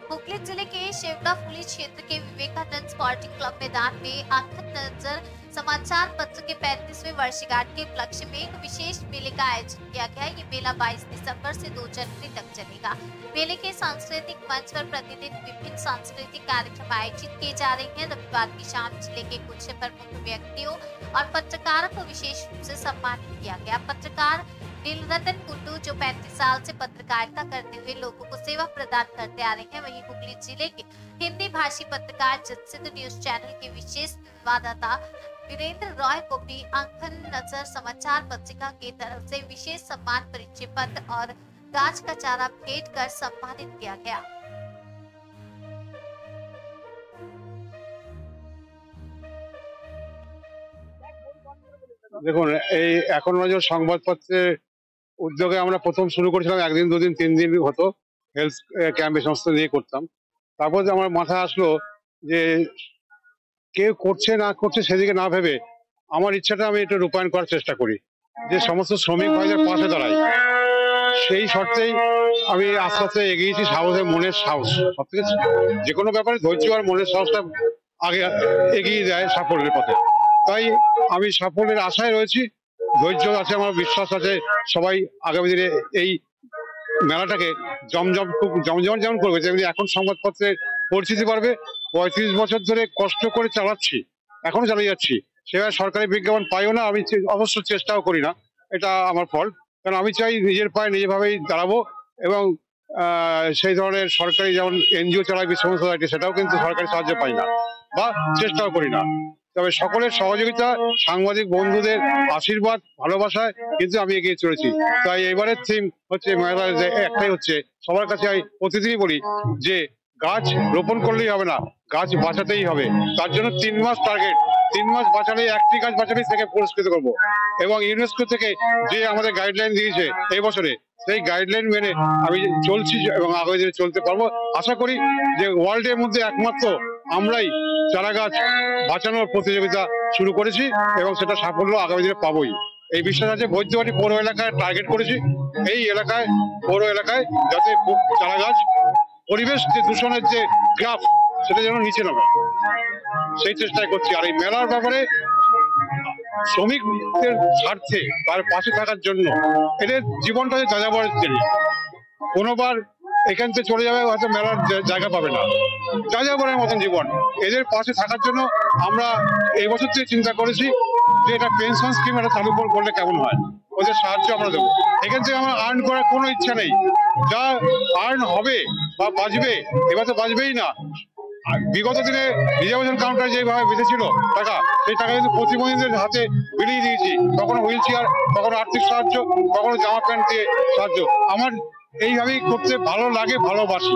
हुगली जिले के शेवड़ाफुली क्षेत्र के विवेकानंद स्पोर्टिंग क्लब मैदान में आंखन नजर समाचार पत्र के 35वें वर्षगांठ के उपलक्ष्य में एक विशेष मेले का आयोजन किया गया। ये मेला 22 दिसंबर से 2 जनवरी तक चलेगा। मेले के सांस्कृतिक मंच पर प्रतिदिन विभिन्न सांस्कृतिक कार्यक्रम आयोजित किए जा रहे हैं। रविवार की शाम जिले के कुछ प्रमुख व्यक्तियों और पत्रकारों को विशेष रूप से सम्मानित किया गया। पत्रकार नीलरतन कुंडू जो 35 साल से पत्रकारिता करते हुए लोगों को सेवा प्रदान करते आ रहे हैं, वहीं हुगली जिले के हिंदी भाषी पत्रकार जगसिंधु न्यूज चैनल के विशेष संवाददाता वीरेंद्र रॉय को भी आंखन नजर समाचार पत्रिका की तरफ से विशेष सम्मान परिचय पत्र और गाछ का चारा भेंट कर सम्मानित किया गया। দেখুন, এই এখন নজর সংবাদপত্রের উদ্যোগে আমরা প্রথম শুরু করেছিলাম, একদিন দুদিন 3 দিন হতো, হেলথ ক্যাম্প এই সমস্ত নিয়ে করতাম। তারপর যে আমার মাথায় আসলো যে কেউ করছে না করছে সেদিকে না ভেবে আমার ইচ্ছাটা আমি একটু রূপায়ণ করার চেষ্টা করি, যে সমস্ত শ্রমিক ভাইদের পাশে দাঁড়াই। সেই শর্তেই আমি আস্তে আস্তে এগিয়েছি। সাহসে মনের সাহস, সবথেকে যে কোনো ব্যাপারে ধৈর্য আর মনের সাহসটা আগে এগিয়ে দেয় সাফল্যের পথে। তাই আমি সাফল্যের আশায় রয়েছি, ধৈর্য আছে, আমার বিশ্বাস আছে সবাই আগামী দিনে এই মেলাটাকে জমজমাট যেমন করবে, তেমনি এখন সংবাদপত্রের পরিচিতি বাড়বে। 35 বছর ধরে কষ্ট করে চালাচ্ছি, এখনো চালিয়ে যাচ্ছি। সেভাবে সরকারি বিজ্ঞাপন পাইও না, আমি অবশ্য চেষ্টাও করি না, এটা আমার ফল্ট। কারণ আমি চাই নিজের পায়ে নিজেভাবেই দাঁড়াবো এবং সেই ধরনের সরকারি যেমন এনজিও চালায় বিশ্ব সোসাইটি, সেটাও কিন্তু সরকারি সাহায্য পাই না বা চেষ্টাও করি না। তবে সকলের সহযোগিতা, সাংবাদিক বন্ধুদের আশীর্বাদ, ভালোবাসায় কিন্তু আমি এগিয়ে চলেছি। তাই এবারের থিম হচ্ছে মেলার একটাই হচ্ছে, সবার কাছে আমি প্রতিদিনই বলি যে গাছ রোপণ করলেই হবে না, গাছ বাঁচাতেই হবে। তার জন্য 3 মাস টার্গেট, 3 মাস বাঁচালে, একটি গাছ বাঁচালেই থেকে পুরস্কৃত করবো। এবং ইউনেস্কো থেকে যে আমাদের গাইডলাইন দিয়েছে এই বছরে, সেই গাইডলাইন মেনে আমি চলছি এবং আগামী দিনে চলতে পারবো। আশা করি যে ওয়ার্ল্ডের মধ্যে একমাত্র আমরাই চারা গাছ বাঁচানোর প্রতিযোগিতা শুরু করেছি এবং সেটা সাফল্য আগামী দিনে পাবোই, এই বিশ্বাস আছে। বৈদ্যবাড়ি পৌর এলাকায় টার্গেট করেছি, এই এলাকায় পৌর এলাকায় যাতে চারা গাছ, পরিবেশ যে দূষণের যে গ্রাফ, সেটা যেন নিচে নামে, সেই চেষ্টাই করছি। আর এই মেলার ব্যাপারে শ্রমিকদের স্বার্থে তার পাশে থাকার জন্য, এদের জীবনটা যে যাযাবরের জন্য, কোনোবার এখান থেকে চলে যাবে, হয়তো মেলার জায়গা পাবে না, যাযাবরের মতন জীবন। এদের পাশে থাকার জন্য আমরা এই বছর থেকে চিন্তা করেছি যে এটা পেনশন স্কিম এটা চালু করলে কেমন হয়, ওদের সাহায্য আমরা দেবো। এখান থেকে আমার আর্ন করার কোনো ইচ্ছা নেই, যা আর্ন হবে বা বাঁচবে, এবার তো বাঁচবেই না। বিগত দিনে রিজার্ভেশন কাউন্টার যেভাবে বেঁধেছিল টাকা, সেই টাকা কিন্তু প্রতিবন্ধীদের হাতে বিলিয়ে দিয়েছি, কখনো হুইল চেয়ার, কখনো আর্থিক সাহায্য, কখনো জামা প্যান্ট দিয়ে সাহায্য। আমার এইভাবেই করতে ভালো লাগে, ভালোবাসি।